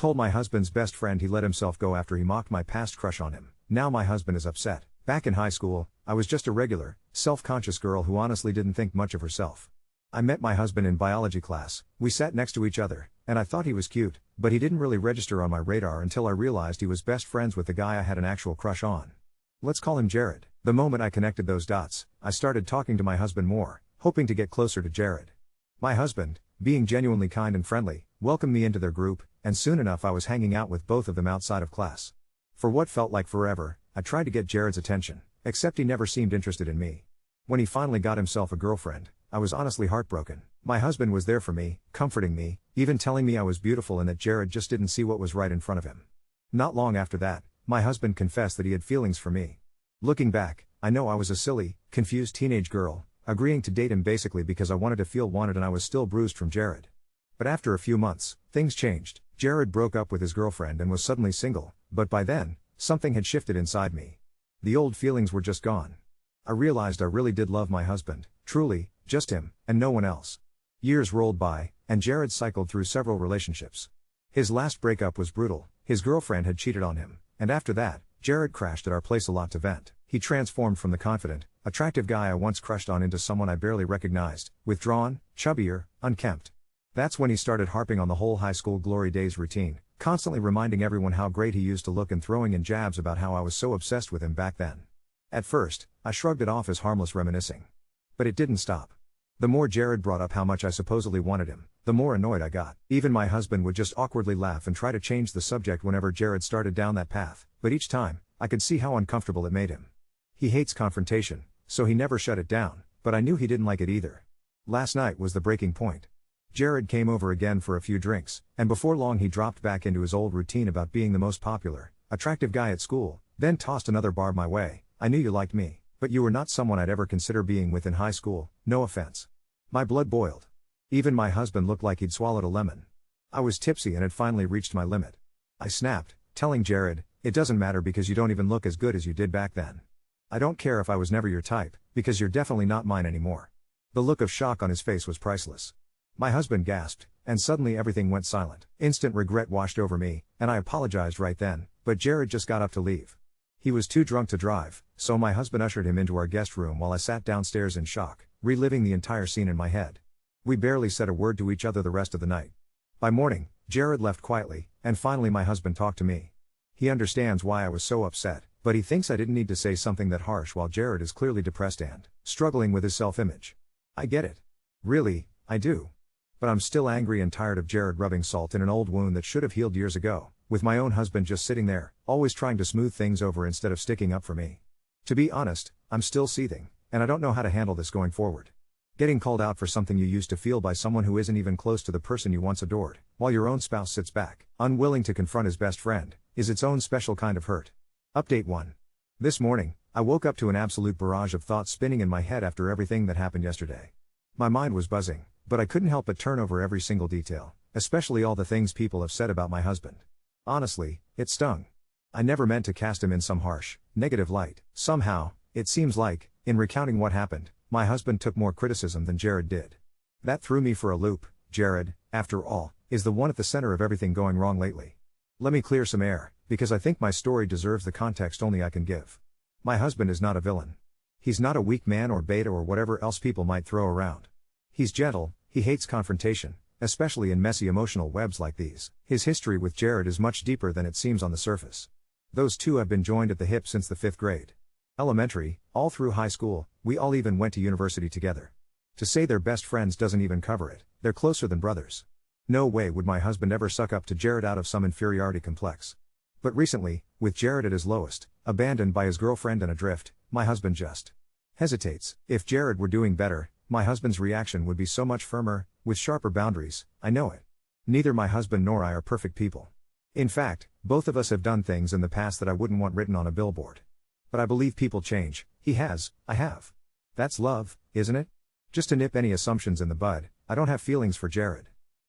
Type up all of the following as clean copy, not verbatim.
Told my husband's best friend he let himself go after he mocked my past crush on him. Now my husband is upset. Back in high school, I was just a regular, self-conscious girl who honestly didn't think much of herself. I met my husband in biology class, we sat next to each other, and I thought he was cute, but he didn't really register on my radar until I realized he was best friends with the guy I had an actual crush on. Let's call him Jared. The moment I connected those dots, I started talking to my husband more, hoping to get closer to Jared. My husband, being genuinely kind and friendly, welcomed me into their group, and soon enough I was hanging out with both of them outside of class. For what felt like forever, I tried to get Jared's attention, except he never seemed interested in me. When he finally got himself a girlfriend, I was honestly heartbroken. My husband was there for me, comforting me, even telling me I was beautiful and that Jared just didn't see what was right in front of him. Not long after that, my husband confessed that he had feelings for me. Looking back, I know I was a silly, confused teenage girl, agreeing to date him basically because I wanted to feel wanted and I was still bruised from Jared. But after a few months, things changed. Jared broke up with his girlfriend and was suddenly single, but by then, something had shifted inside me. The old feelings were just gone. I realized I really did love my husband, truly, just him, and no one else. Years rolled by, and Jared cycled through several relationships. His last breakup was brutal, his girlfriend had cheated on him, and after that, Jared crashed at our place a lot to vent. He transformed from the confident, attractive guy I once crushed on into someone I barely recognized, withdrawn, chubbier, unkempt. That's when he started harping on the whole high school glory days routine, constantly reminding everyone how great he used to look and throwing in jabs about how I was so obsessed with him back then. At first, I shrugged it off as harmless reminiscing. But it didn't stop. The more Jared brought up how much I supposedly wanted him, the more annoyed I got. Even my husband would just awkwardly laugh and try to change the subject whenever Jared started down that path, but each time, I could see how uncomfortable it made him. He hates confrontation, so he never shut it down, but I knew he didn't like it either. Last night was the breaking point. Jared came over again for a few drinks, and before long he dropped back into his old routine about being the most popular, attractive guy at school, then tossed another barb my way. I knew you liked me, but you were not someone I'd ever consider being with in high school, no offense. My blood boiled. Even my husband looked like he'd swallowed a lemon. I was tipsy and had finally reached my limit. I snapped, telling Jared, "It doesn't matter because you don't even look as good as you did back then. I don't care if I was never your type, because you're definitely not mine anymore." The look of shock on his face was priceless. My husband gasped, and suddenly everything went silent. Instant regret washed over me, and I apologized right then, but Jared just got up to leave. He was too drunk to drive, so my husband ushered him into our guest room while I sat downstairs in shock, reliving the entire scene in my head. We barely said a word to each other the rest of the night. By morning, Jared left quietly, and finally my husband talked to me. He understands why I was so upset, but he thinks I didn't need to say something that harsh while Jared is clearly depressed and struggling with his self-image. I get it. Really, I do. But I'm still angry and tired of Jared rubbing salt in an old wound that should have healed years ago, with my own husband just sitting there, always trying to smooth things over instead of sticking up for me. To be honest, I'm still seething, and I don't know how to handle this going forward. Getting called out for something you used to feel by someone who isn't even close to the person you once adored, while your own spouse sits back, unwilling to confront his best friend, is its own special kind of hurt. Update 1. This morning, I woke up to an absolute barrage of thoughts spinning in my head after everything that happened yesterday. My mind was buzzing, but I couldn't help but turn over every single detail, especially all the things people have said about my husband. Honestly, it stung. I never meant to cast him in some harsh, negative light. Somehow, it seems like, in recounting what happened, my husband took more criticism than Jared did. That threw me for a loop. Jared, after all, is the one at the center of everything going wrong lately. Let me clear some air, because I think my story deserves the context only I can give. My husband is not a villain. He's not a weak man or beta or whatever else people might throw around. He's gentle, he hates confrontation, especially in messy emotional webs like these. His history with Jared is much deeper than it seems on the surface. Those two have been joined at the hip since the 5th grade. Elementary, all through high school, we all even went to university together. To say they're best friends doesn't even cover it, they're closer than brothers. No way would my husband ever suck up to Jared out of some inferiority complex. But recently, with Jared at his lowest, abandoned by his girlfriend and adrift, my husband just hesitates. If Jared were doing better, my husband's reaction would be so much firmer, with sharper boundaries. I know it. Neither my husband nor I are perfect people. In fact, both of us have done things in the past that I wouldn't want written on a billboard. But I believe people change. He has, I have. That's love, isn't it? Just to nip any assumptions in the bud, I don't have feelings for Jared.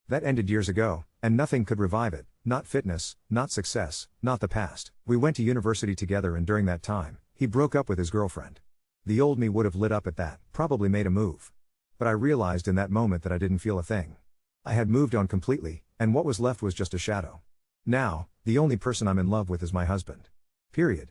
That ended years ago, and nothing could revive it. Not fitness, not success, not the past. We went to university together, and during that time, he broke up with his girlfriend. The old me would have lit up at that, probably made a move. But I realized in that moment that I didn't feel a thing. I had moved on completely, and what was left was just a shadow. Now, the only person I'm in love with is my husband. Period.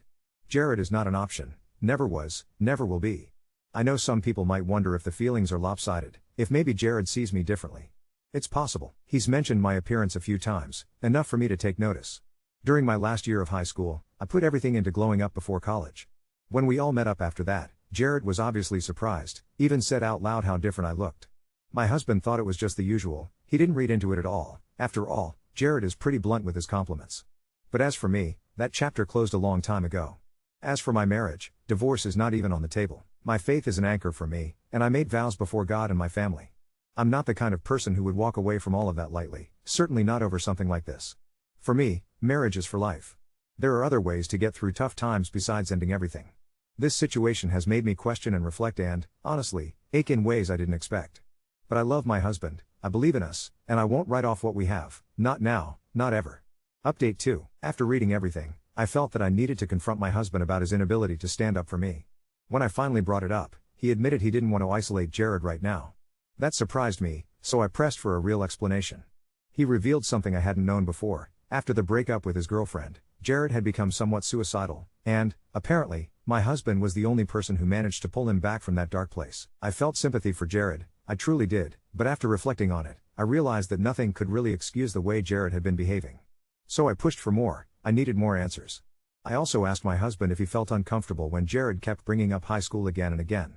Jared is not an option, never was, never will be. I know some people might wonder if the feelings are lopsided, if maybe Jared sees me differently. It's possible. He's mentioned my appearance a few times, enough for me to take notice. During my last year of high school, I put everything into glowing up before college. When we all met up after that, Jared was obviously surprised, even said out loud how different I looked. My husband thought it was just the usual, he didn't read into it at all. After all, Jared is pretty blunt with his compliments. But as for me, that chapter closed a long time ago. As for my marriage, divorce is not even on the table. My faith is an anchor for me, and I made vows before God and my family. I'm not the kind of person who would walk away from all of that lightly, certainly not over something like this. For me, marriage is for life. There are other ways to get through tough times besides ending everything. This situation has made me question and reflect and, honestly, ache in ways I didn't expect. But I love my husband, I believe in us, and I won't write off what we have, not now, not ever. Update 2. After reading everything, I felt that I needed to confront my husband about his inability to stand up for me. When I finally brought it up, he admitted he didn't want to isolate Jared right now. That surprised me, so I pressed for a real explanation. He revealed something I hadn't known before. After the breakup with his girlfriend, Jared had become somewhat suicidal, and, apparently, my husband was the only person who managed to pull him back from that dark place. I felt sympathy for Jared, I truly did, but after reflecting on it, I realized that nothing could really excuse the way Jared had been behaving. So I pushed for more, I needed more answers. I also asked my husband if he felt uncomfortable when Jared kept bringing up high school again and again.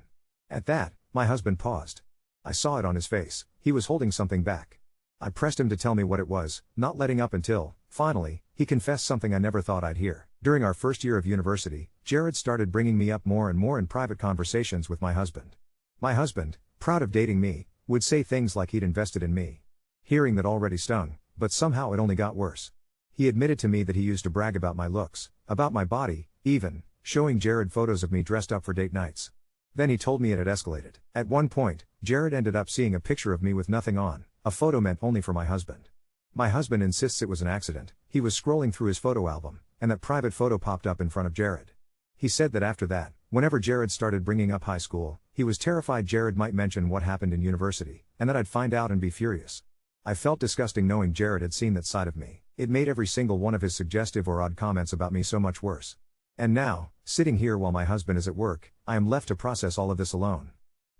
At that, my husband paused. I saw it on his face, he was holding something back. I pressed him to tell me what it was, not letting up until, finally, he confessed something I never thought I'd hear. During our first year of university, Jared started bringing me up more and more in private conversations with my husband. My husband, proud of dating me, would say things like he'd invested in me. Hearing that already stung, but somehow it only got worse. He admitted to me that he used to brag about my looks, about my body, even showing Jared photos of me dressed up for date nights. Then he told me it had escalated. At one point, Jared ended up seeing a picture of me with nothing on, a photo meant only for my husband. My husband insists it was an accident, he was scrolling through his photo album, and that private photo popped up in front of Jared. He said that after that, whenever Jared started bringing up high school, he was terrified Jared might mention what happened in university, and that I'd find out and be furious. I felt disgusting knowing Jared had seen that side of me. It made every single one of his suggestive or odd comments about me so much worse. And now, sitting here while my husband is at work, I am left to process all of this alone.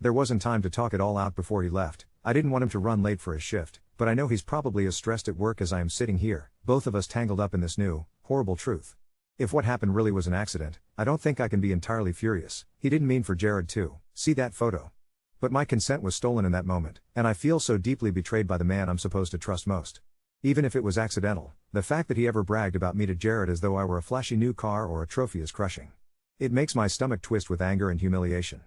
There wasn't time to talk it all out before he left. I didn't want him to run late for his shift, but I know he's probably as stressed at work as I am sitting here, both of us tangled up in this new, horrible truth. If what happened really was an accident, I don't think I can be entirely furious. He didn't mean for Jared to see that photo. But my consent was stolen in that moment, and I feel so deeply betrayed by the man I'm supposed to trust most. Even if it was accidental, the fact that he ever bragged about me to Jared as though I were a flashy new car or a trophy is crushing. It makes my stomach twist with anger and humiliation.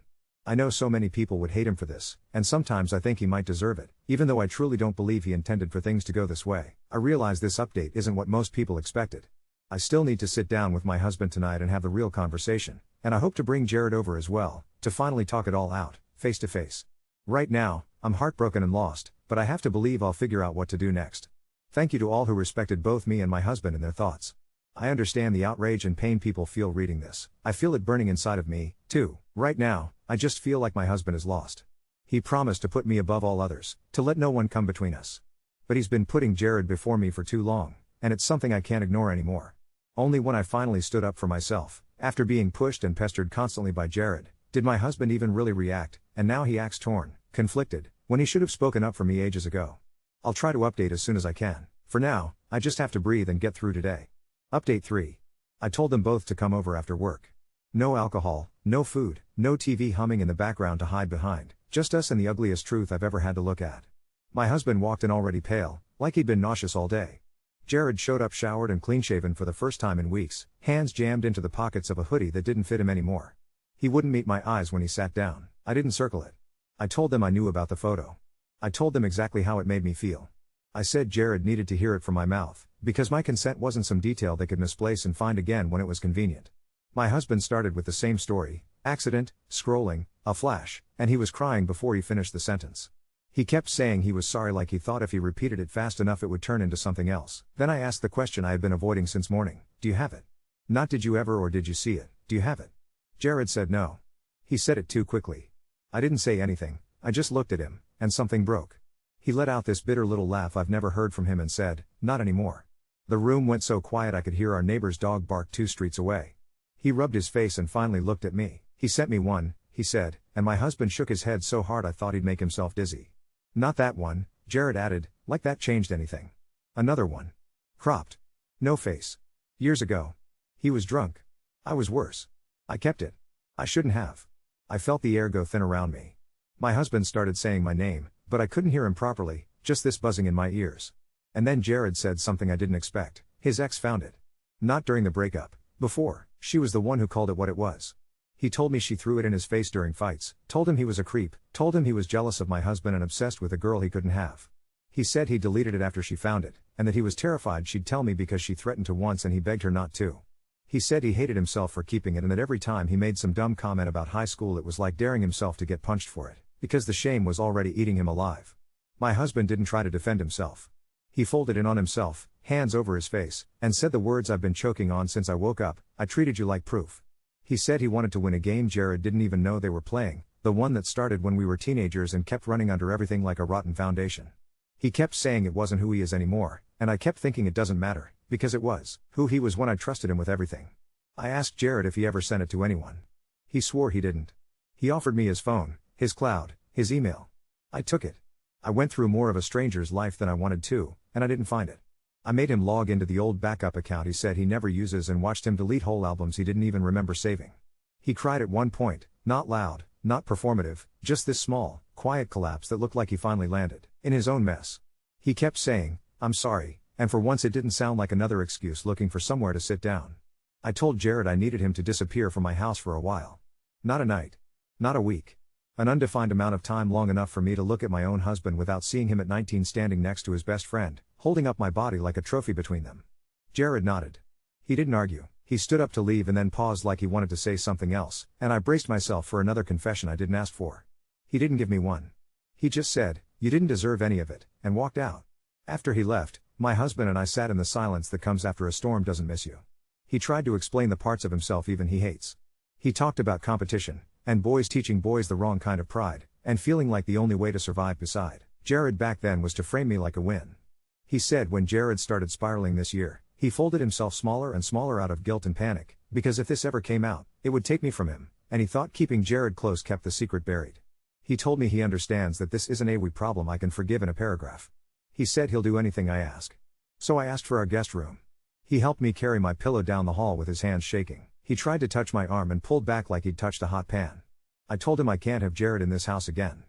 I know so many people would hate him for this, and sometimes I think he might deserve it, even though I truly don't believe he intended for things to go this way. I realize this update isn't what most people expected. I still need to sit down with my husband tonight and have the real conversation, and I hope to bring Jared over as well, to finally talk it all out, face to face. Right now, I'm heartbroken and lost, but I have to believe I'll figure out what to do next. Thank you to all who respected both me and my husband in their thoughts. I understand the outrage and pain people feel reading this. I feel it burning inside of me, too. Right now, I just feel like my husband is lost. He promised to put me above all others, to let no one come between us. But he's been putting Jared before me for too long, and it's something I can't ignore anymore. Only when I finally stood up for myself, after being pushed and pestered constantly by Jared, did my husband even really react, and now he acts torn, conflicted, when he should have spoken up for me ages ago. I'll try to update as soon as I can. For now, I just have to breathe and get through today. Update 3. I told them both to come over after work. No alcohol, no food, no TV humming in the background to hide behind, just us and the ugliest truth I've ever had to look at. My husband walked in already pale, like he'd been nauseous all day. Jared showed up showered and clean-shaven for the first time in weeks, hands jammed into the pockets of a hoodie that didn't fit him anymore. He wouldn't meet my eyes when he sat down. I didn't circle it. I told them I knew about the photo. I told them exactly how it made me feel. I said Jared needed to hear it from my mouth, because my consent wasn't some detail they could misplace and find again when it was convenient. My husband started with the same story, accident, scrolling, a flash, and he was crying before he finished the sentence. He kept saying he was sorry like he thought if he repeated it fast enough it would turn into something else. Then I asked the question I had been avoiding since morning, do you have it? Not did you ever or did you see it, do you have it? Jared said no. He said it too quickly. I didn't say anything, I just looked at him, and something broke. He let out this bitter little laugh I've never heard from him and said, not anymore. The room went so quiet I could hear our neighbor's dog bark 2 streets away. He rubbed his face and finally looked at me. "He sent me one," he said, and my husband shook his head so hard I thought he'd make himself dizzy. "Not that one," Jared added, like that changed anything. "Another one. Cropped. No face. Years ago. He was drunk. I was worse. I kept it. I shouldn't have." I felt the air go thin around me. My husband started saying my name, but I couldn't hear him properly, just this buzzing in my ears. And then Jared said something I didn't expect. His ex found it. Not during the breakup. Before, she was the one who called it what it was. He told me she threw it in his face during fights, told him he was a creep, told him he was jealous of my husband and obsessed with a girl he couldn't have. He said he deleted it after she found it, and that he was terrified she'd tell me because she threatened to once and he begged her not to. He said he hated himself for keeping it and that every time he made some dumb comment about high school it was like daring himself to get punched for it, because the shame was already eating him alive. My husband didn't try to defend himself. He folded in on himself, hands over his face, and said the words I've been choking on since I woke up: "I treated you like proof." He said he wanted to win a game Jared didn't even know they were playing, the one that started when we were teenagers and kept running under everything like a rotten foundation. He kept saying it wasn't who he is anymore, and I kept thinking it doesn't matter, because it was who he was when I trusted him with everything. I asked Jared if he ever sent it to anyone. He swore he didn't. He offered me his phone, his cloud, his email. I took it. I went through more of a stranger's life than I wanted to, and I didn't find it. I made him log into the old backup account he said he never uses and watched him delete whole albums he didn't even remember saving. He cried at one point, not loud, not performative, just this small, quiet collapse that looked like he finally landed in his own mess. He kept saying, "I'm sorry," and for once it didn't sound like another excuse looking for somewhere to sit down. I told Jared I needed him to disappear from my house for a while. Not a night. Not a week. An undefined amount of time, long enough for me to look at my own husband without seeing him at 19 standing next to his best friend, holding up my body like a trophy between them. Jared nodded. He didn't argue. He stood up to leave and then paused like he wanted to say something else, and I braced myself for another confession I didn't ask for. He didn't give me one. He just said, "You didn't deserve any of it," and walked out. After he left, my husband and I sat in the silence that comes after a storm doesn't miss you. He tried to explain the parts of himself even he hates. He talked about competition, and boys teaching boys the wrong kind of pride, and feeling like the only way to survive beside Jared back then was to frame me like a win. He said when Jared started spiraling this year, he folded himself smaller and smaller out of guilt and panic, because if this ever came out, it would take me from him, and he thought keeping Jared close kept the secret buried. He told me he understands that this isn't a we problem I can forgive in a paragraph. He said he'll do anything I ask. So I asked for our guest room. He helped me carry my pillow down the hall with his hands shaking. He tried to touch my arm and pulled back like he'd touched a hot pan. I told him I can't have Jared in this house again.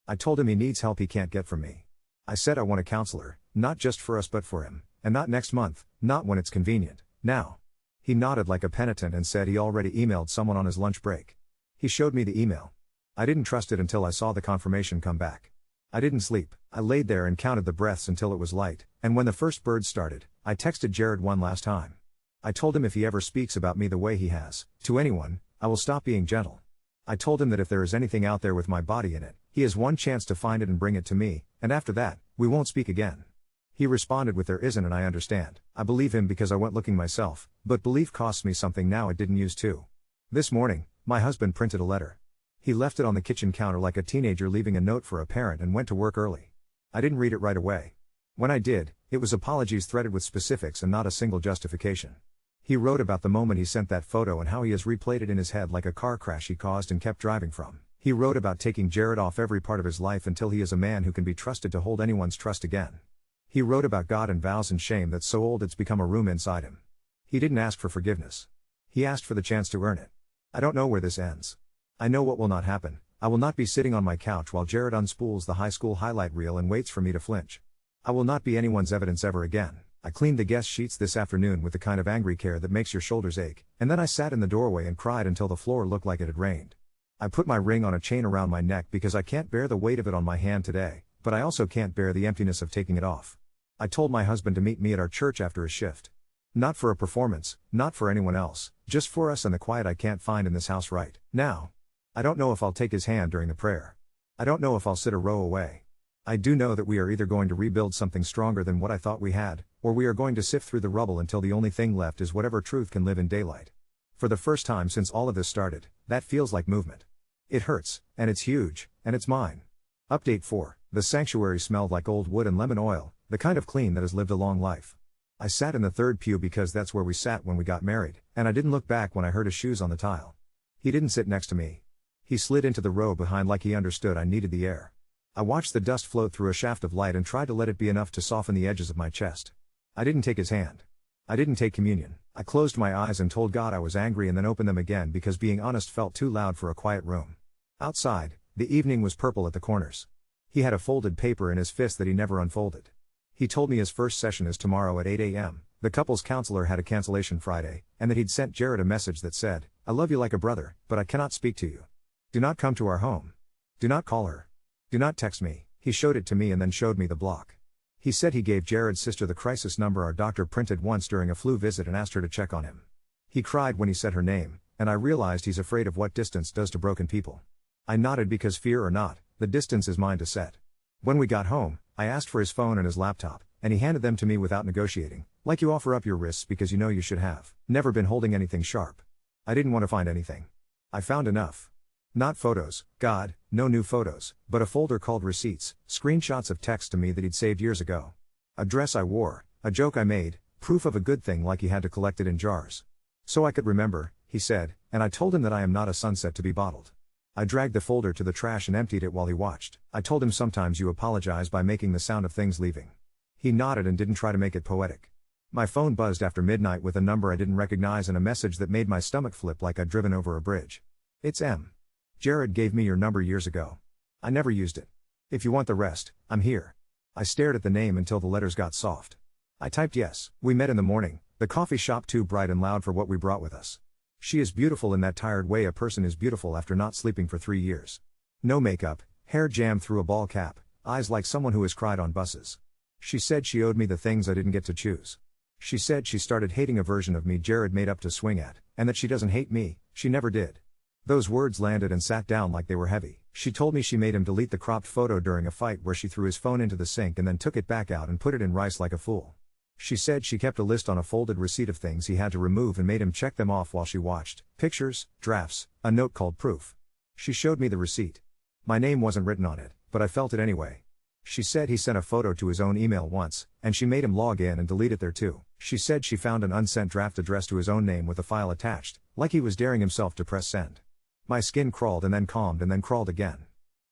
I told him he needs help he can't get from me. I said I want a counselor, not just for us but for him, and not next month, not when it's convenient, now. He nodded like a penitent and said he already emailed someone on his lunch break. He showed me the email. I didn't trust it until I saw the confirmation come back. I didn't sleep. I laid there and counted the breaths until it was light, and when the first bird started, I texted Jared one last time. I told him if he ever speaks about me the way he has, to anyone, I will stop being gentle. I told him that if there is anything out there with my body in it, he has one chance to find it and bring it to me, and after that, we won't speak again. He responded with "There isn't, and I understand." I believe him because I went looking myself, but belief costs me something now it didn't use to. This morning, my husband printed a letter. He left it on the kitchen counter like a teenager leaving a note for a parent and went to work early. I didn't read it right away. When I did, it was apologies threaded with specifics and not a single justification. He wrote about the moment he sent that photo and how he has replayed it in his head like a car crash he caused and kept driving from. He wrote about taking Jared off every part of his life until he is a man who can be trusted to hold anyone's trust again. He wrote about God and vows and shame that's so old it's become a room inside him. He didn't ask for forgiveness. He asked for the chance to earn it. I don't know where this ends. I know what will not happen. I will not be sitting on my couch while Jared unspools the high school highlight reel and waits for me to flinch. I will not be anyone's evidence ever again. I cleaned the guest sheets this afternoon with the kind of angry care that makes your shoulders ache, and then I sat in the doorway and cried until the floor looked like it had rained. I put my ring on a chain around my neck because I can't bear the weight of it on my hand today, but I also can't bear the emptiness of taking it off. I told my husband to meet me at our church after his shift. Not for a performance, not for anyone else, just for us and the quiet I can't find in this house right now. I don't know if I'll take his hand during the prayer. I don't know if I'll sit a row away. I do know that we are either going to rebuild something stronger than what I thought we had, or we are going to sift through the rubble until the only thing left is whatever truth can live in daylight. For the first time since all of this started, that feels like movement. It hurts, and it's huge, and it's mine. Update 4. The sanctuary smelled like old wood and lemon oil, the kind of clean that has lived a long life. I sat in the third pew because that's where we sat when we got married, and I didn't look back when I heard his shoes on the tile. He didn't sit next to me. He slid into the row behind like he understood I needed the air. I watched the dust float through a shaft of light and tried to let it be enough to soften the edges of my chest. I didn't take his hand. I didn't take communion. I closed my eyes and told God I was angry and then opened them again because being honest felt too loud for a quiet room. Outside, the evening was purple at the corners. He had a folded paper in his fist that he never unfolded. He told me his first session is tomorrow at 8 a.m., the couple's counselor had a cancellation Friday, and that he'd sent Jared a message that said, "I love you like a brother, but I cannot speak to you. Do not come to our home. Do not call her. Do not text me." He showed it to me and then showed me the block. He said he gave Jared's sister the crisis number our doctor printed once during a flu visit and asked her to check on him. He cried when he said her name, and I realized he's afraid of what distance does to broken people. I nodded because fear or not, the distance is mine to set. When we got home, I asked for his phone and his laptop, and he handed them to me without negotiating, like you offer up your wrists because you know you should have never been holding anything sharp. I didn't want to find anything. I found enough. Not photos, God, no new photos, but a folder called receipts, screenshots of text to me that he'd saved years ago. A dress I wore, a joke I made, proof of a good thing like he had to collect it in jars. So I could remember, he said, and I told him that I am not a sunset to be bottled. I dragged the folder to the trash and emptied it while he watched. I told him sometimes you apologize by making the sound of things leaving. He nodded and didn't try to make it poetic. My phone buzzed after midnight with a number I didn't recognize and a message that made my stomach flip like I'd driven over a bridge. "It's M. Jared gave me your number years ago. I never used it. If you want the rest, I'm here." I stared at the name until the letters got soft. I typed yes. We met in the morning, the coffee shop too bright and loud for what we brought with us. She is beautiful in that tired way a person is beautiful after not sleeping for 3 years. No makeup, hair jammed through a ball cap, eyes like someone who has cried on buses. She said she owed me the things I didn't get to choose. She said she started hating a version of me Jared made up to swing at, and that she doesn't hate me, she never did. Those words landed and sat down like they were heavy. She told me she made him delete the cropped photo during a fight where she threw his phone into the sink and then took it back out and put it in rice like a fool. She said she kept a list on a folded receipt of things he had to remove and made him check them off while she watched. Pictures, drafts, a note called proof. She showed me the receipt. My name wasn't written on it, but I felt it anyway. She said he sent a photo to his own email once, and she made him log in and delete it there too. She said she found an unsent draft addressed to his own name with a file attached, like he was daring himself to press send. My skin crawled and then calmed and then crawled again.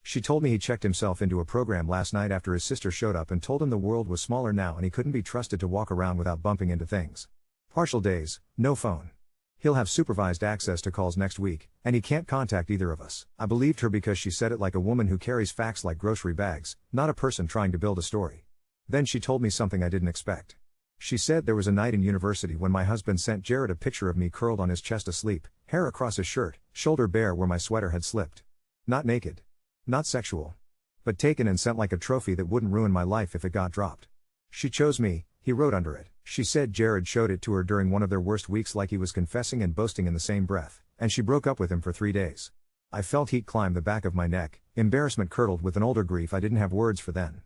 She told me he checked himself into a program last night after his sister showed up and told him the world was smaller now and he couldn't be trusted to walk around without bumping into things. Partial days, no phone. He'll have supervised access to calls next week, and he can't contact either of us. I believed her because she said it like a woman who carries facts like grocery bags, not a person trying to build a story. Then she told me something I didn't expect. She said there was a night in university when my husband sent Jared a picture of me curled on his chest asleep, hair across his shirt, shoulder bare where my sweater had slipped. Not naked. Not sexual. But taken and sent like a trophy that wouldn't ruin my life if it got dropped. She chose me, he wrote under it. She said Jared showed it to her during one of their worst weeks like he was confessing and boasting in the same breath, and she broke up with him for 3 days. I felt heat climb the back of my neck, embarrassment curdled with an older grief I didn't have words for then.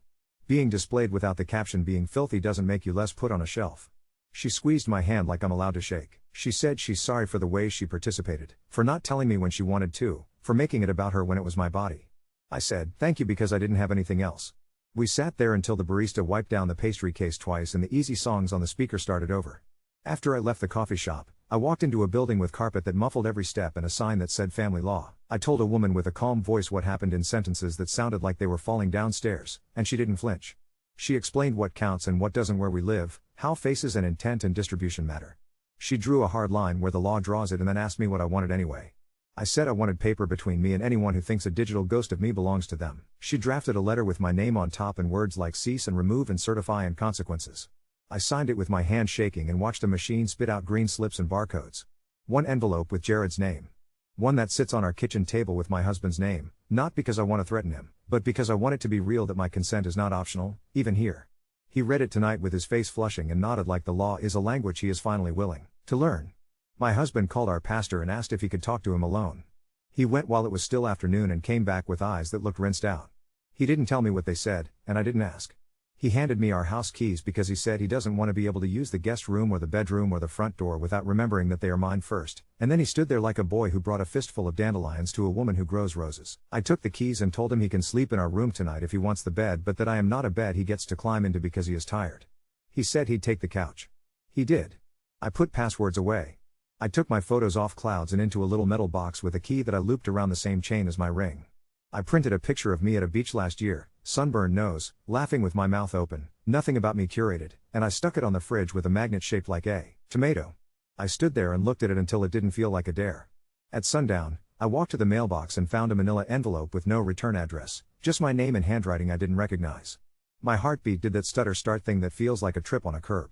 Being displayed without the caption being filthy doesn't make you less put on a shelf. She squeezed my hand like I'm allowed to shake. She said she's sorry for the way she participated, for not telling me when she wanted to, for making it about her when it was my body. I said, thank you because I didn't have anything else. We sat there until the barista wiped down the pastry case twice and the easy songs on the speaker started over. After I left the coffee shop, I walked into a building with carpet that muffled every step and a sign that said family law. I told a woman with a calm voice what happened in sentences that sounded like they were falling downstairs, and she didn't flinch. She explained what counts and what doesn't where we live, how faces and intent and distribution matter. She drew a hard line where the law draws it and then asked me what I wanted anyway. I said I wanted paper between me and anyone who thinks a digital ghost of me belongs to them. She drafted a letter with my name on top and words like cease and remove and certify and consequences. I signed it with my hand shaking and watched a machine spit out green slips and barcodes. One envelope with Jared's name. One that sits on our kitchen table with my husband's name, not because I want to threaten him, but because I want it to be real that my consent is not optional, even here. He read it tonight with his face flushing and nodded like the law is a language he is finally willing to learn. My husband called our pastor and asked if he could talk to him alone. He went while it was still afternoon and came back with eyes that looked rinsed out. He didn't tell me what they said, and I didn't ask. He handed me our house keys because he said he doesn't want to be able to use the guest room or the bedroom or the front door without remembering that they are mine first, and then he stood there like a boy who brought a fistful of dandelions to a woman who grows roses. I took the keys and told him he can sleep in our room tonight if he wants the bed but that I am not a bed he gets to climb into because he is tired. He said he'd take the couch. He did. I put passwords away. I took my photos off clouds and into a little metal box with a key that I looped around the same chain as my ring. I printed a picture of me at a beach last year, sunburned nose, laughing with my mouth open, nothing about me curated, and I stuck it on the fridge with a magnet shaped like a tomato. I stood there and looked at it until it didn't feel like a dare. At sundown, I walked to the mailbox and found a manila envelope with no return address, just my name in handwriting I didn't recognize. My heartbeat did that stutter start thing that feels like a trip on a curb.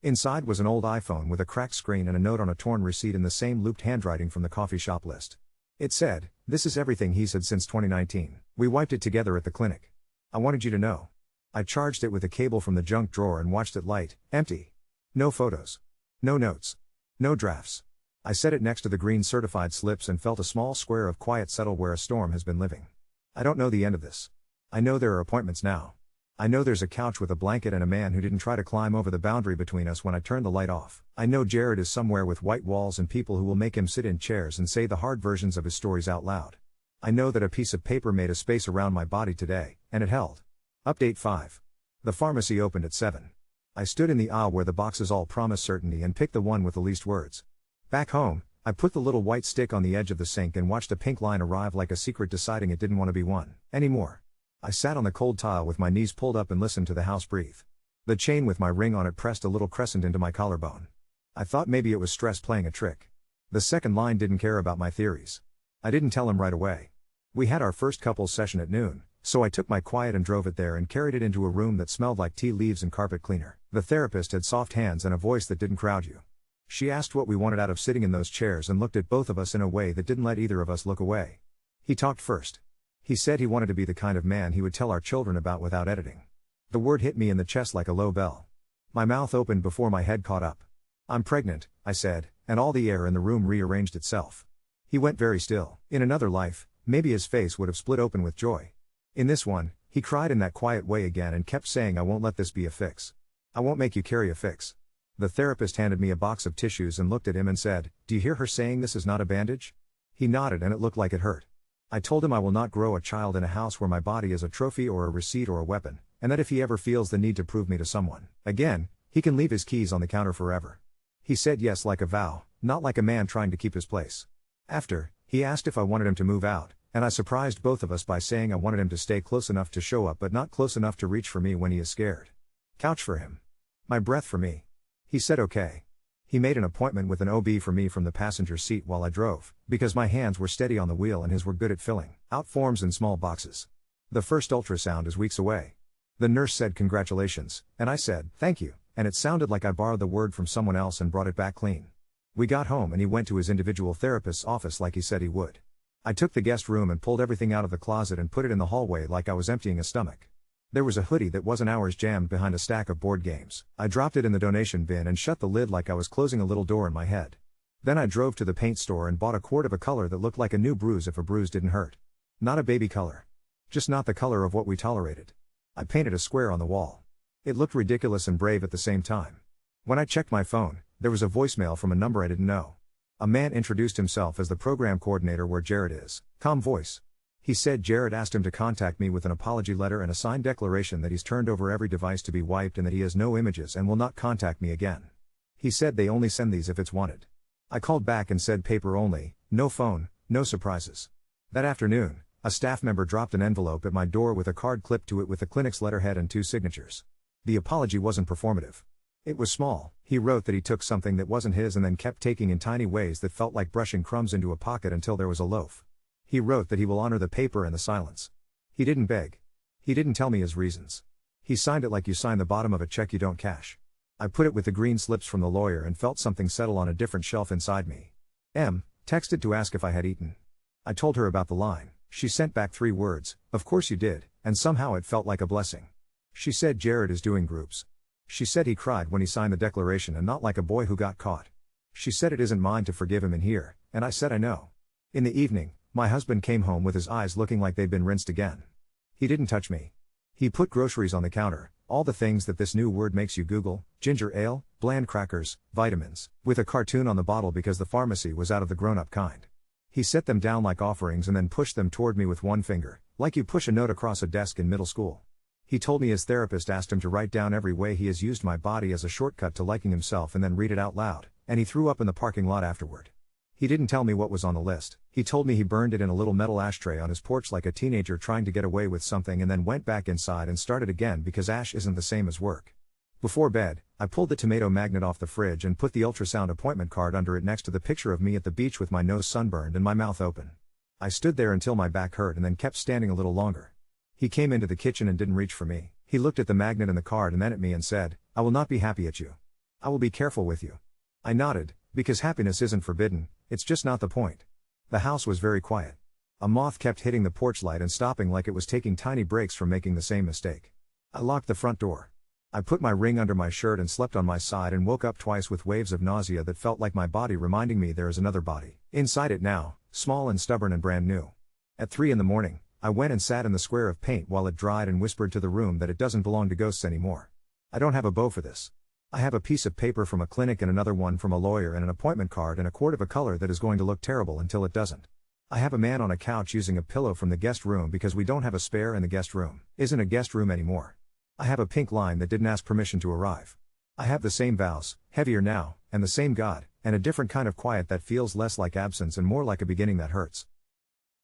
Inside was an old iPhone with a cracked screen and a note on a torn receipt in the same looped handwriting from the coffee shop list. It said, "This is everything he said since 2019. We wiped it together at the clinic. I wanted you to know." I charged it with a cable from the junk drawer and watched it light, empty. No photos. No notes. No drafts. I set it next to the green certified slips and felt a small square of quiet settle where a storm has been living. I don't know the end of this. I know there are appointments now. I know there's a couch with a blanket and a man who didn't try to climb over the boundary between us when I turned the light off. I know Jared is somewhere with white walls and people who will make him sit in chairs and say the hard versions of his stories out loud. I know that a piece of paper made a space around my body today, and it held. Update 5. The pharmacy opened at 7. I stood in the aisle where the boxes all promise certainty and picked the one with the least words. Back home, I put the little white stick on the edge of the sink and watched a pink line arrive like a secret deciding it didn't want to be one anymore. I sat on the cold tile with my knees pulled up and listened to the house breathe. The chain with my ring on it pressed a little crescent into my collarbone. I thought maybe it was stress playing a trick. The second line didn't care about my theories. I didn't tell him right away. We had our first couples session at noon, so I took my quiet and drove it there and carried it into a room that smelled like tea leaves and carpet cleaner. The therapist had soft hands and a voice that didn't crowd you. She asked what we wanted out of sitting in those chairs and looked at both of us in a way that didn't let either of us look away. He talked first. He said he wanted to be the kind of man he would tell our children about without editing. The word hit me in the chest like a low bell. My mouth opened before my head caught up. "I'm pregnant," I said, and all the air in the room rearranged itself. He went very still. In another life, maybe his face would have split open with joy. In this one, he cried in that quiet way again and kept saying, "I won't let this be a fix. I won't make you carry a fix." The therapist handed me a box of tissues and looked at him and said, "Do you hear her saying this is not a bandage?" He nodded and it looked like it hurt. I told him I will not grow a child in a house where my body is a trophy or a receipt or a weapon, and that if he ever feels the need to prove me to someone again, he can leave his keys on the counter forever. He said yes like a vow, not like a man trying to keep his place. After, he asked if I wanted him to move out, and I surprised both of us by saying I wanted him to stay close enough to show up but not close enough to reach for me when he is scared. Couch for him. My breath for me. He said okay. He made an appointment with an OB for me from the passenger seat while I drove, because my hands were steady on the wheel and his were good at filling out forms in small boxes. The first ultrasound is weeks away. The nurse said congratulations, and I said thank you, and it sounded like I borrowed the word from someone else and brought it back clean. We got home and he went to his individual therapist's office like he said he would. I took the guest room and pulled everything out of the closet and put it in the hallway like I was emptying a stomach. There was a hoodie that wasn't ours jammed behind a stack of board games. I dropped it in the donation bin and shut the lid like I was closing a little door in my head. Then I drove to the paint store and bought a quart of a color that looked like a new bruise if a bruise didn't hurt. Not a baby color. Just not the color of what we tolerated. I painted a square on the wall. It looked ridiculous and brave at the same time. When I checked my phone, there was a voicemail from a number I didn't know. A man introduced himself as the program coordinator where Jared is. Calm voice. He said Jared asked him to contact me with an apology letter and a signed declaration that he's turned over every device to be wiped and that he has no images and will not contact me again. He said they only send these if it's wanted. I called back and said paper only, no phone, no surprises. That afternoon, a staff member dropped an envelope at my door with a card clipped to it with the clinic's letterhead and 2 signatures. The apology wasn't performative. It was small. He wrote that he took something that wasn't his and then kept taking in tiny ways that felt like brushing crumbs into a pocket until there was a loaf. He wrote that he will honor the paper and the silence. He didn't beg. He didn't tell me his reasons. He signed it like you sign the bottom of a check you don't cash. I put it with the green slips from the lawyer and felt something settle on a different shelf inside me. Texted to ask if I had eaten. I told her about the line. She sent back 3 words, "Of course you did," and somehow it felt like a blessing. She said Jared is doing groups. She said he cried when he signed the declaration and not like a boy who got caught. She said it isn't mine to forgive him in here, and I said I know. In the evening, my husband came home with his eyes looking like they'd been rinsed again. He didn't touch me. He put groceries on the counter, all the things that this new word makes you Google, ginger ale, bland crackers, vitamins, with a cartoon on the bottle because the pharmacy was out of the grown-up kind. He set them down like offerings and then pushed them toward me with one finger, like you push a note across a desk in middle school. He told me his therapist asked him to write down every way he has used my body as a shortcut to liking himself and then read it out loud, and he threw up in the parking lot afterward. He didn't tell me what was on the list. He told me he burned it in a little metal ashtray on his porch like a teenager trying to get away with something and then went back inside and started again because ash isn't the same as work. Before bed, I pulled the tomato magnet off the fridge and put the ultrasound appointment card under it next to the picture of me at the beach with my nose sunburned and my mouth open. I stood there until my back hurt and then kept standing a little longer. He came into the kitchen and didn't reach for me. He looked at the magnet and the card and then at me and said, "I will not be happy at you. I will be careful with you." I nodded, because happiness isn't forbidden, it's just not the point. The house was very quiet. A moth kept hitting the porch light and stopping like it was taking tiny breaks from making the same mistake. I locked the front door. I put my ring under my shirt and slept on my side and woke up twice with waves of nausea that felt like my body reminding me there is another body inside it now, small and stubborn and brand new. At 3 in the morning, I went and sat in the square of paint while it dried and whispered to the room that it doesn't belong to ghosts anymore. I don't have a bow for this. I have a piece of paper from a clinic and another one from a lawyer and an appointment card and a quart of a color that is going to look terrible until it doesn't. I have a man on a couch using a pillow from the guest room because we don't have a spare and the guest room isn't a guest room anymore. I have a pink line that didn't ask permission to arrive. I have the same vows, heavier now, and the same God, and a different kind of quiet that feels less like absence and more like a beginning that hurts.